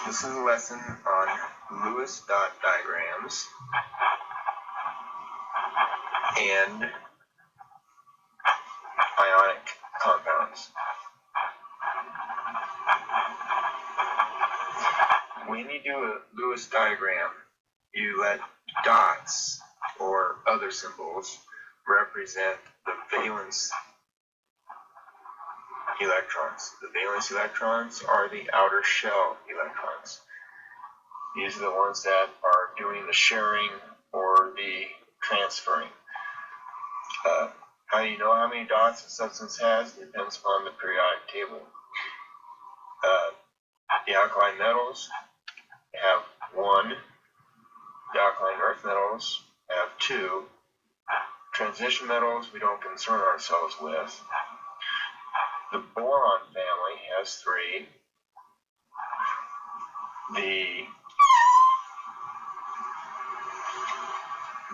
This is a lesson on Lewis dot diagrams and ionic compounds. When you do a Lewis diagram, you let dots or other symbols represent the valence electrons. The valence electrons are the outer shell electrons. These are the ones that are doing the sharing or the transferring. How do you know how many dots a substance has? It depends upon the periodic table. The alkaline metals have 1. The alkaline earth metals have 2. Transition metals we don't concern ourselves with. The boron family has 3.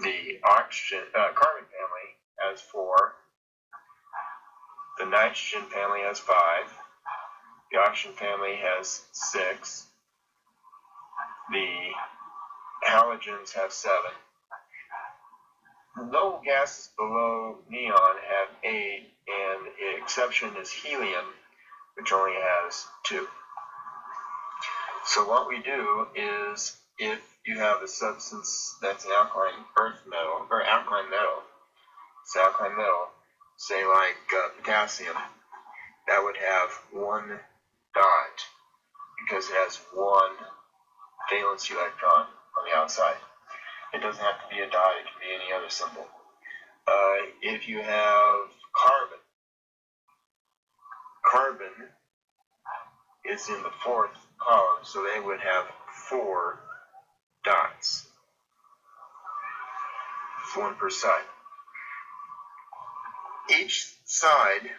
The oxygen, carbon family has 4. The nitrogen family has 5. The oxygen family has 6. The halogens have 7. Noble gases below neon have 8, and the exception is helium, which only has 2. So what we do is, if you have a substance that's an alkaline earth metal, or alkaline metal, it's alkaline metal, say like potassium, that would have 1 dot, because it has 1 valence electron on the outside. It doesn't have to be a dot, it can be any other symbol. If you have carbon is in the 4th column, so they would have 4 dots. 1 per side. Each side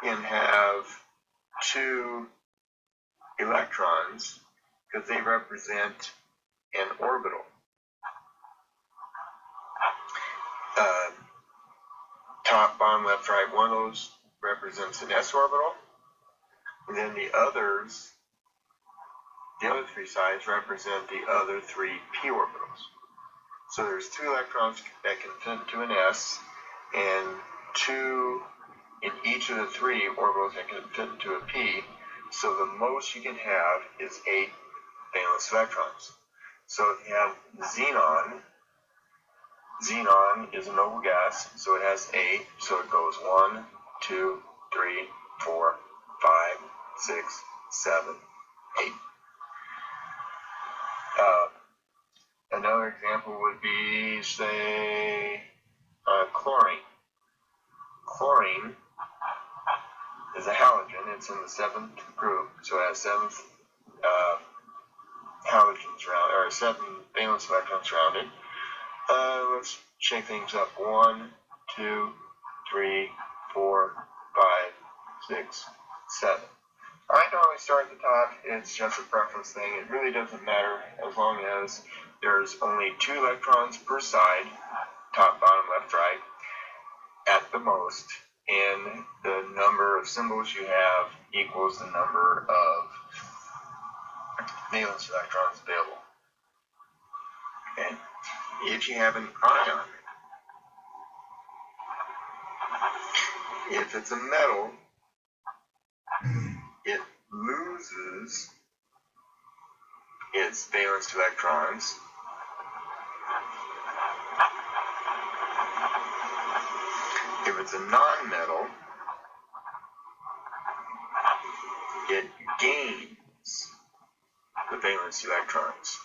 can have 2 electrons because they represent an orbital. Top, bottom, left, right, one of those represents an s orbital, and then the other 3 sides represent the other 3 p orbitals. So there's 2 electrons that can fit into an s, and 2 in each of the 3 orbitals that can fit into a p. So the most you can have is 8 valence electrons. So if you have xenon is a noble gas, so it has 8, so it goes 1, 2, 3, 4, 5, 6, 7, 8. Another example would be, say, chlorine. Chlorine is a halogen. It's in the 7th group, so it has 7 halogens around, or 7 valence electrons around it. Let's shake things up. 1, 2, 3, 4, 5, 6, 7. I normally start at the top. It's just a preference thing. It really doesn't matter as long as there's only 2 electrons per side, top, bottom, left, right, at the most, and the number of symbols you have equals the number of valence electrons available. Okay. If you have an ion, if it's a metal, it loses its valence electrons. If it's a non-metal, it gains the valence electrons.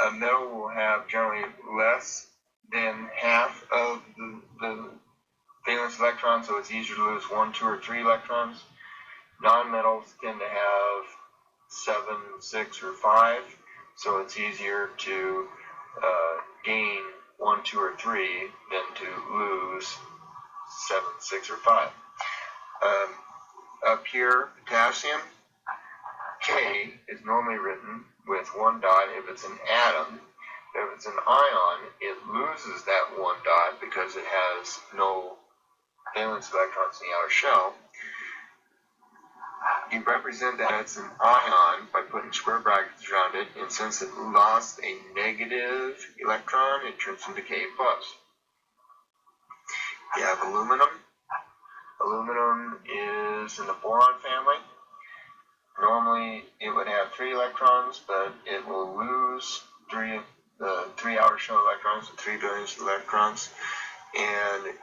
A metal will have generally less than half of the valence electrons, so it's easier to lose 1, 2, or 3 electrons. Non-metals tend to have 7, 6, or 5, so it's easier to gain 1, 2, or 3 than to lose 7, 6, or 5. Up here, potassium, K is normally written with 1 dot if it's an atom. If it's an ion, it loses that 1 dot because it has no valence electrons in the outer shell, you represent that it's an ion by putting square brackets around it, and since it lost a negative electron, it turns into K+. You have aluminum. Aluminum is in the boron family. Normally it would have 3 electrons, but it will lose the 3 outer shell electrons, the 3 valence electrons, and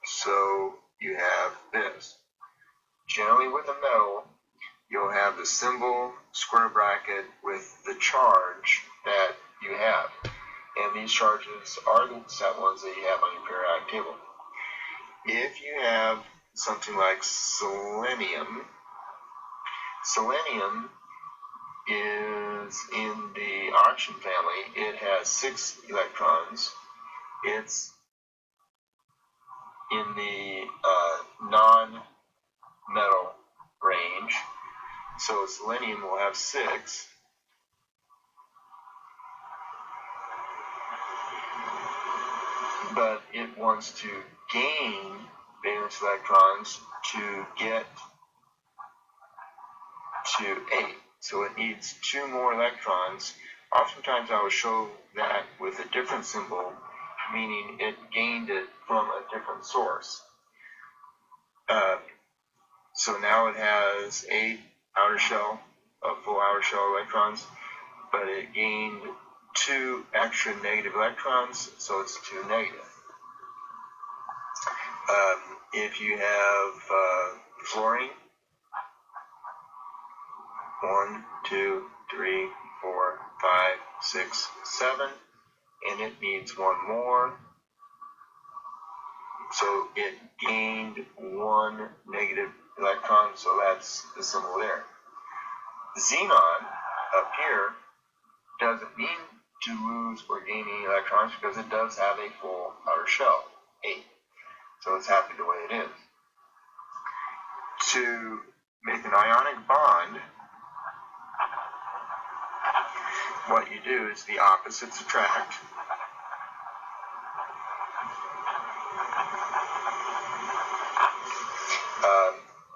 so you have this. Generally with a metal, you'll have the symbol square bracket with the charge that you have. And these charges are the set ones that you have on your periodic table. If you have something like selenium, selenium is in the oxygen family. It has 6 electrons. It's in the non-metal range. So selenium will have 6. But it wants to gain valence electrons to get to 8. So it needs 2 more electrons. Oftentimes I will show that with a different symbol, meaning it gained it from a different source. So now it has 8 full outer shell electrons, but it gained 2 extra negative electrons, so it's 2 negative. If you have fluorine, 1, 2, 3, 4, 5, 6, 7, and it needs 1 more. So it gained 1 negative electron, so that's the symbol there. Xenon up here doesn't mean to lose or gain any electrons because it does have a full outer shell, 8. So it's happy the way it is. To make an ionic bond, what you do is the opposites attract.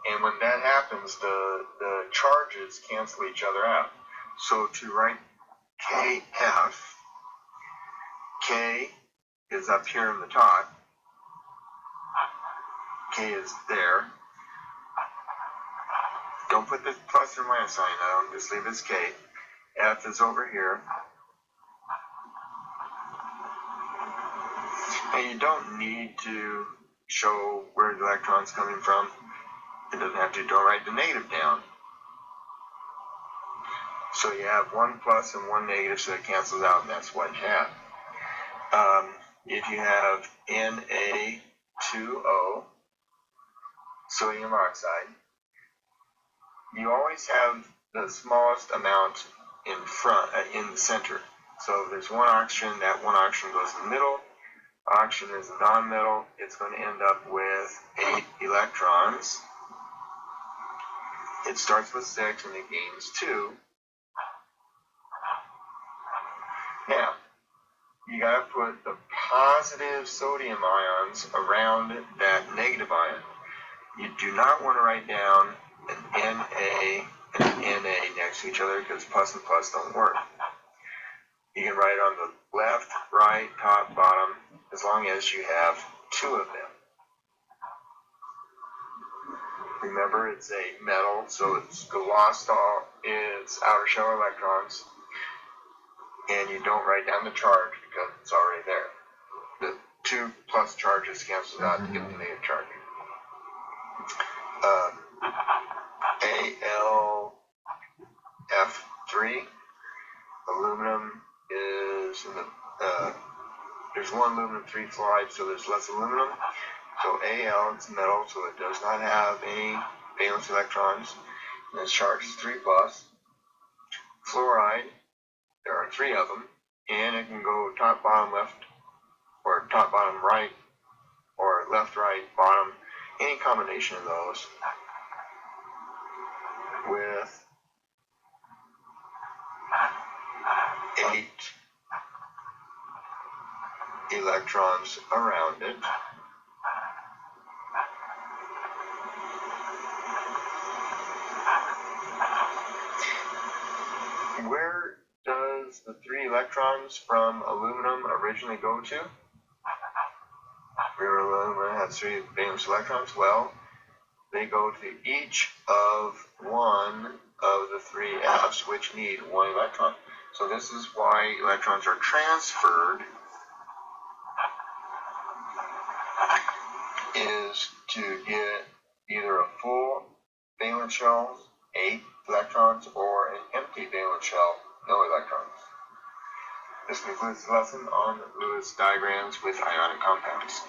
And when that happens, the charges cancel each other out. So to write KF, K is up here in the top, K is there. Don't put the plus or minus sign on, just leave it as K. F is over here. And you don't need to show where the electron's coming from. It doesn't have to. Don't write the negative down. So you have 1 plus and 1 negative, so it cancels out, and that's what you have. If you have Na2O, sodium oxide, you always have the smallest amount in front, in the center. So if there's 1 oxygen, that 1 oxygen goes in the middle. Oxygen is a non-metal. It's going to end up with 8 electrons. It starts with 6 and it gains 2. Now, you got to put the positive sodium ions around that negative ion. You do not want to write down an Na and an Na next to each other because plus and plus don't work. You can write on the left, right, top, bottom, as long as you have 2 of them. Remember, it's a metal, so it's lost all its outer shell electrons, and you don't write down the charge because it's already there. The 2 plus charges cancel out to get the negative charge. AlF3, aluminum is in the, there's 1 aluminum 3 fluoride, so there's less aluminum. So Al, it's metal, so it does not have any valence electrons, and its charge is 3 plus. Fluoride, there are 3 of them, and it can go top, bottom, left, or top, bottom, right, or left, right, bottom, any combination of those, with 8 electrons around it. electrons from aluminum originally go to? Remember, aluminum has 3 valence electrons. Well, they go to each of one of the 3 Fs, which need 1 electron. So this is why electrons are transferred, is to get either a full valence shell, 8 electrons, or an empty valence shell, no electrons. This concludes the lesson on Lewis diagrams with ionic compounds.